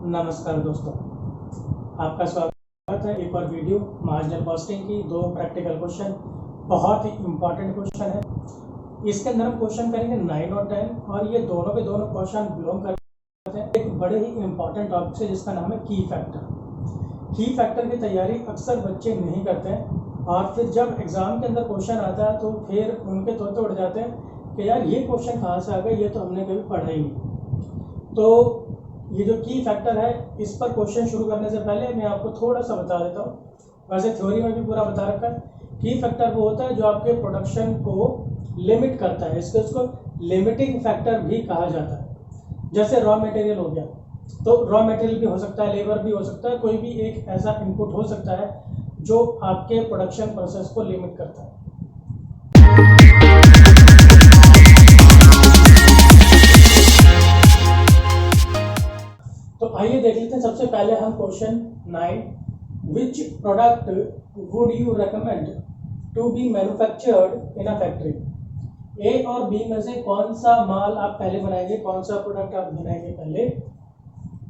नमस्कार दोस्तों, आपका स्वागत है एक और वीडियो मार्जिनल कॉस्टिंग की। दो प्रैक्टिकल क्वेश्चन, बहुत ही इम्पॉर्टेंट क्वेश्चन है। इसके अंदर हम क्वेश्चन करेंगे 9 और 10 और ये दोनों के दोनों क्वेश्चन बिलोंग करते हैं एक बड़े ही इम्पॉर्टेंट टॉपिक से जिसका नाम है की फैक्टर। की फैक्टर की तैयारी अक्सर बच्चे नहीं करते हैं और फिर जब एग्ज़ाम के अंदर क्वेश्चन आता है तो फिर उनके तोते उड़ जाते हैं कि यार ये क्वेश्चन कहाँ से आ गए, ये तो हमने कभी पढ़ा ही नहीं। तो ये जो की फैक्टर है, इस पर क्वेश्चन शुरू करने से पहले मैं आपको थोड़ा सा बता देता हूँ। वैसे थ्योरी में भी पूरा बता रखा है। की फैक्टर वो होता है जो आपके प्रोडक्शन को लिमिट करता है, उसको लिमिटिंग फैक्टर भी कहा जाता है। जैसे रॉ मटेरियल हो गया, तो रॉ मटेरियल भी हो सकता है, लेबर भी हो सकता है, कोई भी एक ऐसा इनपुट हो सकता है जो आपके प्रोडक्शन प्रोसेस को लिमिट करता है। तो आइए देख लेते हैं। सबसे पहले हम question 9, which product would you recommend to be manufactured in a factory. A और बी में से कौन सा माल आप पहले बनाएंगे, कौन सा प्रोडक्ट आप बनाएंगे पहले।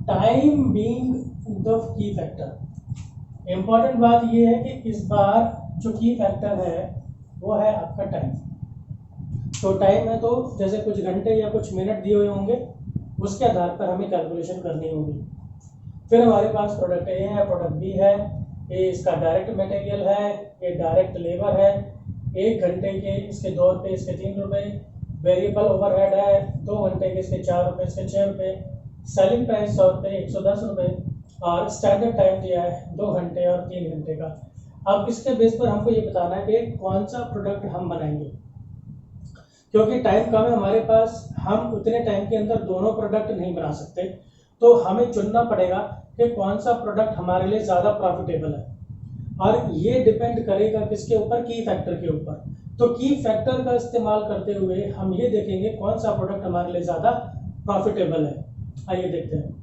Time being the key factor. Important बात यह है कि इस बार जो की फैक्टर है वो है आपका टाइम। तो टाइम है तो जैसे कुछ घंटे या कुछ मिनट दिए हुए होंगे, उसके आधार पर हमें कैलकुलेशन करनी होगी। फिर हमारे पास प्रोडक्ट ए है, प्रोडक्ट बी है। ए इसका डायरेक्ट मटेरियल है, ये डायरेक्ट लेबर है। 1 घंटे के इसके 2 रुपये, इसके 3 रुपये। वेरिएबल ओवरहेड है, 2 घंटे के इसके 4 रुपये, इसके 6 रुपये। सेलिंग प्राइस 100 रुपये, 110 रुपये। और स्टैंडर्ड टाइम दिया है 2 घंटे और 3 घंटे का। अब इसके बेस पर हमको ये बताना है कि कौन सा प्रोडक्ट हम बनाएंगे। क्योंकि टाइम कम है हमारे पास, हम उतने टाइम के अंदर दोनों प्रोडक्ट नहीं बना सकते, तो हमें चुनना पड़ेगा कि कौन सा प्रोडक्ट हमारे लिए ज़्यादा प्रॉफिटेबल है। और ये डिपेंड करेगा किसके ऊपर, की फैक्टर के ऊपर। तो की फैक्टर का इस्तेमाल करते हुए हम ये देखेंगे कौन सा प्रोडक्ट हमारे लिए ज़्यादा प्रॉफिटेबल है। आइए देखते हैं।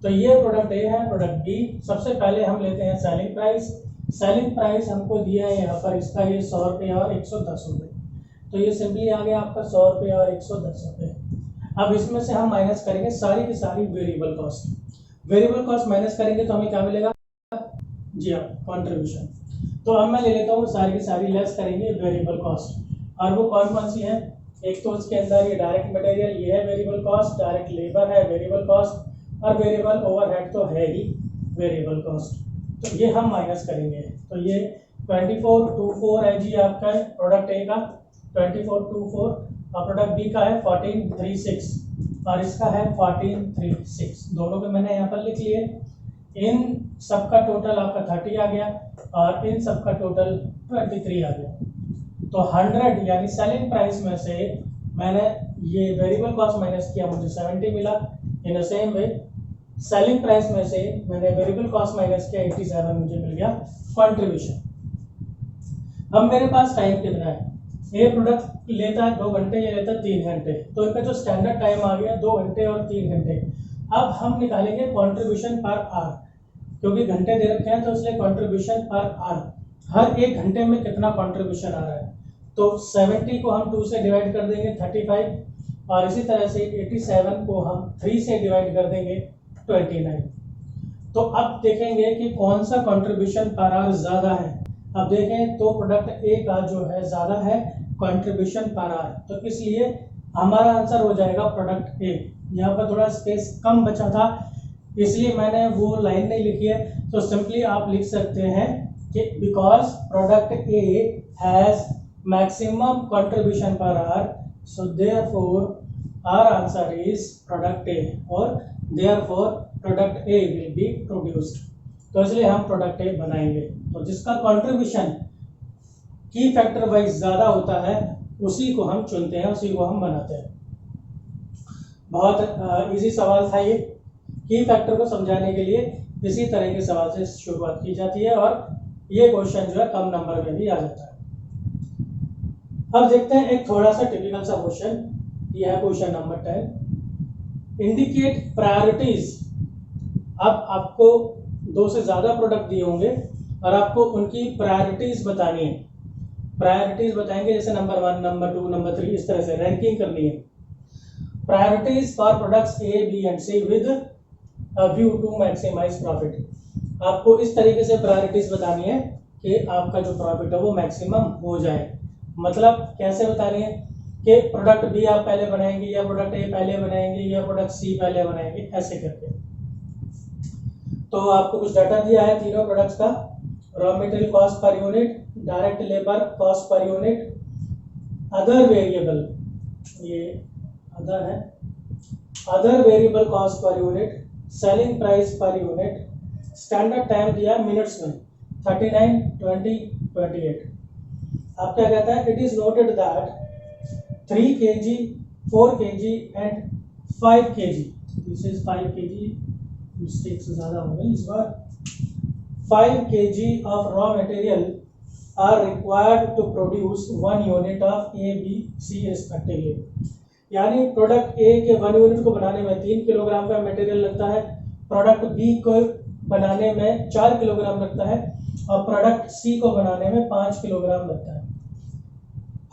तो ये प्रोडक्ट ए है, प्रोडक्ट बी। सबसे पहले हम लेते हैं सेलिंग प्राइस। सेलिंग प्राइस हमको दिया है यहाँ पर, इसका ये 100 रुपये और 110 रुपये। तो ये सिंपली आ गया आपका 100 रुपये और 110 रुपये। अब इसमें से हम माइनस करेंगे सारी की सारी variable cost. Variable cost minus करेंगे तो हमें क्या मिलेगा, जी हाँ, कॉन्ट्रीब्यूशन। तो अब मैं ले लेता हूँ सारी की सारी लेस करेंगे वेरिएबल कॉस्ट। और वो कौन कौन सी है, एक तो उसके अंदर ये डायरेक्ट मटेरियल, ये है वेरिएबल कॉस्ट। डायरेक्ट लेबर है वेरिएबल कॉस्ट, और वेरिएबल ओवरहेड तो है ही वेरिएबल कॉस्ट। तो ये हम माइनस करेंगे। तो ये 2424 है जी आपका प्रोडक्ट ए का, 2424। और प्रोडक्ट बी का है 1436 और इसका है 1436। दोनों के मैंने यहाँ पर लिख लिए। इन सबका टोटल आपका 30 आ गया और इन सबका टोटल 23 आ गया। तो 100 यानी सेलिंग प्राइस में से मैंने ये वेरिएबल कॉस्ट माइनस किया, मुझे 70 मिला। In the same way selling price में से मैंने वेरिएबल कॉस्ट माइनस किया, 87 मुझे मिल गया कंट्रीब्यूशन। अब मेरे पास टाइम कितना है, ये प्रोडक्ट लेता है 2 घंटे, ये लेता है 3 घंटे। तो इनका जो स्टैंडर्ड टाइम आ गया 2 घंटे और 3 घंटे। अब हम निकालेंगे कंट्रीब्यूशन पर आवर, क्योंकि घंटे दे रखे हैं तो इसलिए कंट्रीब्यूशन पर आवर। हर 1 घंटे में कितना कंट्रीब्यूशन आ रहा है। तो 70 को हम 2 से डिवाइड कर देंगे 35, और इसी तरह से 87 को हम 3 से डिवाइड कर देंगे 29। तो अब देखेंगे कि कौन सा कंट्रीब्यूशन पर आवर ज़्यादा है। अब देखें तो प्रोडक्ट ए का जो है ज़्यादा है कंट्रीब्यूशन पर आवर, तो इसलिए हमारा आंसर हो जाएगा प्रोडक्ट ए। यहाँ पर थोड़ा स्पेस कम बचा था इसलिए मैंने वो लाइन नहीं लिखी है। तो सिंपली आप लिख सकते हैं कि because product A has maximum contribution per hour, so therefore our answer is product A, और therefore product A will be produced. तो इसलिए हम प्रोडक्ट ए बनाएंगे। तो जिसका कंट्रीब्यूशन की फैक्टर वाइज ज़्यादा होता है उसी को हम चुनते हैं, उसी को हम बनाते हैं। बहुत इजी सवाल था ये। की फैक्टर को समझाने के लिए इसी तरह के सवाल से शुरुआत की जाती है और ये क्वेश्चन जो है कम नंबर में भी आ जाता है। अब देखते हैं एक थोड़ा सा टिपिकल सा क्वेश्चन। यह है क्वेश्चन नंबर 10, इंडिकेट प्रायोरिटीज। अब आपको 2 से ज़्यादा प्रोडक्ट दिए होंगे और आपको उनकी प्रायोरिटीज बतानी है। प्रायोरिटीज बताएंगे जैसे नंबर 1, नंबर 2, नंबर 3, इस तरह से रैंकिंग करनी है। Priorities for products A B and C with view to maximize profit. आपको इस तरीके से प्रायोरिटीज बतानी है कि आपका जो प्रॉफिट है वो मैक्सिमम हो जाए। मतलब कैसे बतानी है कि प्रोडक्ट बी आप पहले बनाएंगे या प्रोडक्ट ए पहले बनाएंगे या प्रोडक्ट सी पहले बनाएंगे, ऐसे करके। तो आपको कुछ डाटा दिया है तीनों प्रोडक्ट्स का। Raw material cost per unit, direct labour cost per unit, other variable, ये अदर है, other variable cost per unit, selling price per unit, standard time दिया मिनट्स में 39, 20, 28। आप क्या कहता है, it is noted that 3 kg, 4 kg and 5 kg, this is 5 kg, mistake से ज़्यादा हो गई इस बार, 5 kg of raw material are required to produce 1 unit of A, B, C respectively। यानी प्रोडक्ट ए के 1 यूनिट को बनाने में 3 किलोग्राम का मटेरियल लगता है, प्रोडक्ट बी को बनाने में 4 किलोग्राम लगता है और प्रोडक्ट सी को बनाने में 5 किलोग्राम लगता है।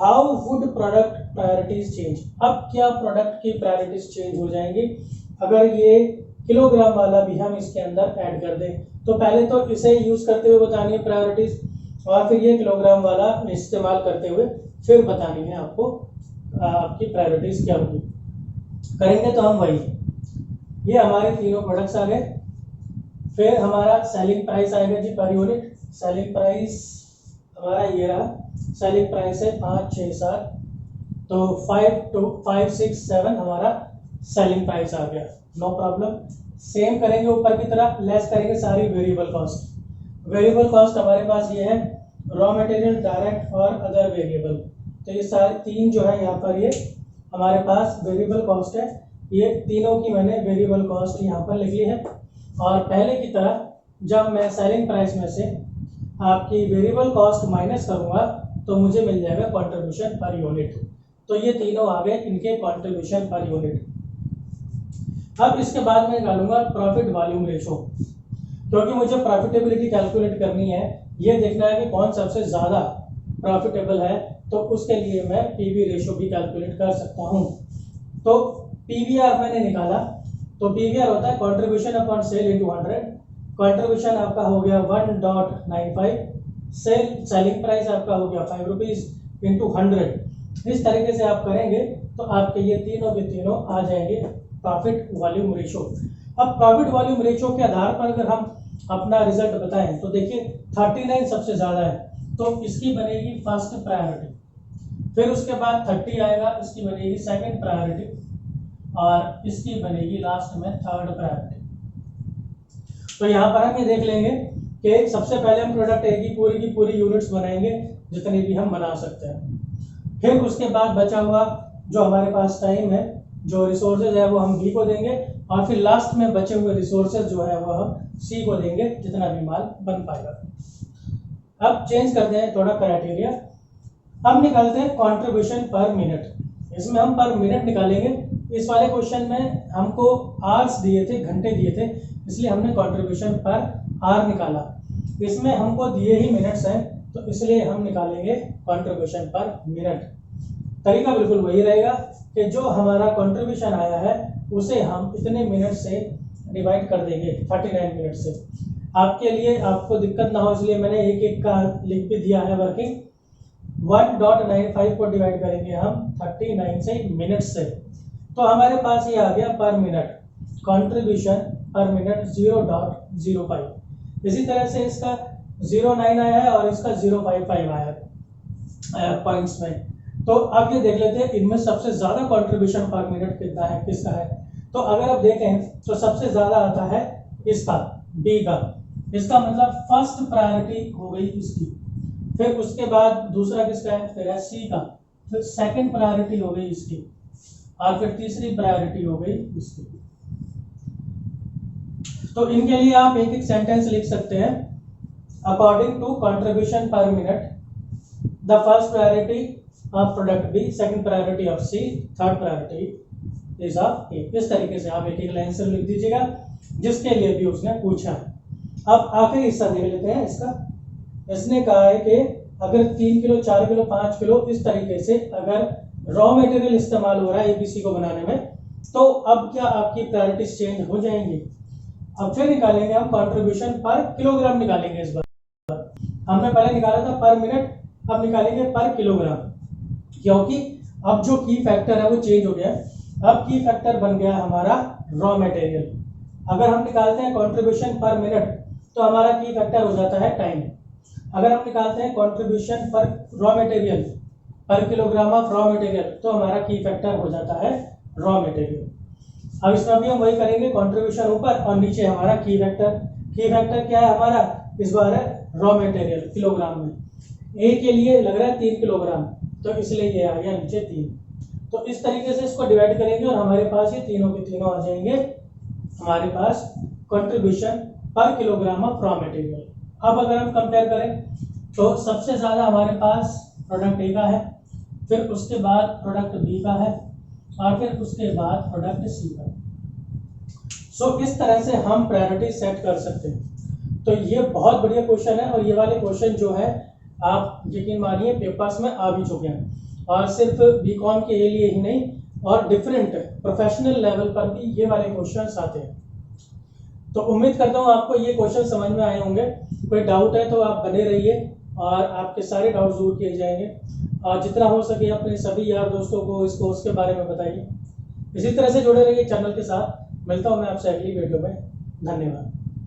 How would product priorities change. अब क्या प्रोडक्ट की प्रायोरिटीज चेंज हो जाएंगी अगर ये किलोग्राम वाला भी हम इसके अंदर ऐड कर दें। तो पहले तो इसे यूज करते हुए बतानी है प्रायोरिटीज, और फिर ये किलोग्राम वाला इस्तेमाल करते हुए फिर बतानी है आपको आपकी प्रायोरिटीज क्या होगी। करेंगे तो हम वही, ये हमारे तीनों प्रोडक्ट्स आ गए। फिर हमारा सेलिंग प्राइस आएगा जी पर यूनिट। सेलिंग प्राइस हमारा ये रहा, सेलिंग प्राइस है 5, 6, 7, तो 5, 6, 7 हमारा सेलिंग प्राइस आ गया, नो प्रॉब्लम। सेम करेंगे ऊपर की तरफ, लेस करेंगे सारी वेरिएबल कॉस्ट। वेरिएबल कॉस्ट हमारे पास ये है रॉ मटेरियल, डायरेक्ट और अदर वेरिएबल। तो ये सारे तीन जो है यहाँ पर ये हमारे पास वेरिएबल कॉस्ट है। ये तीनों की मैंने वेरिएबल कॉस्ट यहाँ पर लिख ली है। और पहले की तरह जब मैं सेलिंग प्राइस में से आपकी वेरिएबल कॉस्ट माइनस करूँगा तो मुझे मिल जाएगा कंट्रीब्यूशन पर यूनिट। तो ये तीनों आ गए इनके कंट्रीब्यूशन पर यूनिट। अब इसके बाद मैं निकालूंगा प्रॉफिट वॉल्यूम रेशो, क्योंकि मुझे प्रॉफिटेबिलिटी कैलकुलेट करनी है, ये देखना है कि कौन सबसे ज़्यादा प्रॉफिटेबल है, तो उसके लिए मैं पीवी रेशो भी कैलकुलेट कर सकता हूँ। तो पीवीआर मैंने निकाला, तो पीवीआर होता है contribution upon sale into 100। Contribution आपका हो गया 1.95, सेलिंग प्राइस आपका हो गया 5 रुपीज़ इंटू 100। इस तरीके से आप करेंगे तो आपके ये तीनों के तीनों आ जाएंगे प्रॉफिट वॉल्यूम रेशो। अब प्रॉफिट वॉल्यूम रेशो के आधार पर अगर हम अपना रिजल्ट बताएं तो देखिए 39 सबसे ज़्यादा है, तो इसकी बनेगी फर्स्ट प्रायोरिटी। फिर उसके बाद 30 आएगा, इसकी बनेगी सेकंड प्रायोरिटी, और इसकी बनेगी लास्ट में थर्ड प्रायोरिटी। तो यहाँ पर हम ये देख लेंगे कि सबसे पहले हम प्रोडक्ट ए की पूरी यूनिट्स बनाएंगे, जितनी भी हम बना सकते हैं। फिर उसके बाद बचा हुआ जो हमारे पास टाइम है, जो रिसोर्सेज है वो हम बी को देंगे, और फिर लास्ट में बचे हुए रिसोर्सेज जो है वो हम सी को देंगे, जितना भी माल बन पाएगा। अब चेंज करते हैं थोड़ा क्राइटेरिया। अब निकालते हैं कंट्रीब्यूशन पर मिनट। इसमें हम पर मिनट निकालेंगे। इस वाले क्वेश्चन में हमको आवर्स दिए थे, घंटे दिए थे, इसलिए हमने कंट्रीब्यूशन पर आर निकाला। इसमें हमको दिए ही मिनट्स हैं, तो इसलिए हम निकालेंगे कंट्रीब्यूशन पर मिनट। तरीका बिल्कुल वही रहेगा कि जो हमारा कंट्रीब्यूशन आया है उसे हम इतने मिनट से डिवाइड कर देंगे, 39 मिनट से। आपके लिए आपको दिक्कत ना हो इसलिए मैंने एक एक का लिख भी दिया है वर्किंग। 1.95 को डिवाइड करेंगे हम 39 से मिनट से, तो हमारे पास ये आ गया पर मिनट, कंट्रीब्यूशन पर मिनट 0.05। इसी तरह से इसका 0.9 आया है और इसका 0.55 आया है पॉइंट्स में। तो अब ये देख लेते हैं इनमें सबसे ज़्यादा कंट्रीब्यूशन पर मिनट कितना है, किसका है। तो अगर आप देखें तो सबसे ज़्यादा आता है इसका, बी का। इसका मतलब फर्स्ट प्रायोरिटी हो गई इसकी, फिर उसके बाद दूसरा किसका है, फिर है सी का, फिर सेकंड प्रायोरिटी हो गई इसकी, और फिर तीसरी प्रायोरिटी हो गई इसकी। तो इनके लिए आप एक एक सेंटेंस लिख सकते हैं। According to contribution per minute, the first priority of product B, second priority of C, third priority is of A. इस तरीके से आप एक एक लाइन से लिख दीजिएगा जिसके लिए भी उसने पूछा है। अब आखिरी हिस्सा देख लेते हैं इसका। इसने कहा है कि अगर 3 किलो, 4 किलो, 5 किलो इस तरीके से अगर रॉ मटेरियल इस्तेमाल हो रहा है एबीसी को बनाने में, तो अब क्या आपकी प्रायोरिटीज चेंज हो जाएंगी। अब फिर निकालेंगे हम कंट्रीब्यूशन पर किलोग्राम निकालेंगे। इस बार हमने पहले निकाला था पर मिनट, अब निकालेंगे पर किलोग्राम, क्योंकि अब जो की फैक्टर है वो चेंज हो गया है। अब की फैक्टर बन गया हमारा रॉ मटेरियल। अगर हम निकालते हैं कंट्रीब्यूशन पर मिनट तो हमारा की फैक्टर हो जाता है टाइम। अगर हम निकालते हैं कंट्रीब्यूशन पर रॉ मटेरियल पर किलोग्राम ऑफ रॉ मटेरियल तो हमारा की फैक्टर हो जाता है रॉ मटेरियल। अब इसमें भी हम वही करेंगे, कंट्रीब्यूशन ऊपर और नीचे हमारा की फैक्टर। की फैक्टर क्या है हमारा इस बार है रॉ मटेरियल किलोग्राम में। ए के लिए लग रहा है 3 किलोग्राम, तो इसलिए ये आ गया नीचे 3। तो इस तरीके से इसको डिवाइड करेंगे और हमारे पास ये तीनों के तीनों आ जाएंगे हमारे पास contribution per kilogram of raw material. अब अगर हम कंपेयर करें तो सबसे ज़्यादा हमारे पास प्रोडक्ट ए का है, फिर उसके बाद प्रोडक्ट बी का है और फिर उसके बाद प्रोडक्ट सी का। सो इस तरह से हम प्रायोरिटी सेट कर सकते हैं। तो ये बहुत बढ़िया क्वेश्चन है और ये वाले क्वेश्चन जो है आप यकीन मानिए पेपर्स में आ भी चुके हैं, और सिर्फ बीकॉम के लिए ही नहीं और डिफरेंट प्रोफेशनल लेवल पर भी ये वाले क्वेश्चंस आते हैं। तो उम्मीद करता हूँ आपको ये क्वेश्चन समझ में आए होंगे। कोई डाउट है तो आप बने रहिए और आपके सारे डाउट दूर किए जाएंगे, और जितना हो सके अपने सभी यार दोस्तों को इस कोर्स के बारे में बताइए। इसी तरह से जुड़े रहिए चैनल के साथ। मिलता हूँ मैं आपसे अगली वीडियो में। धन्यवाद।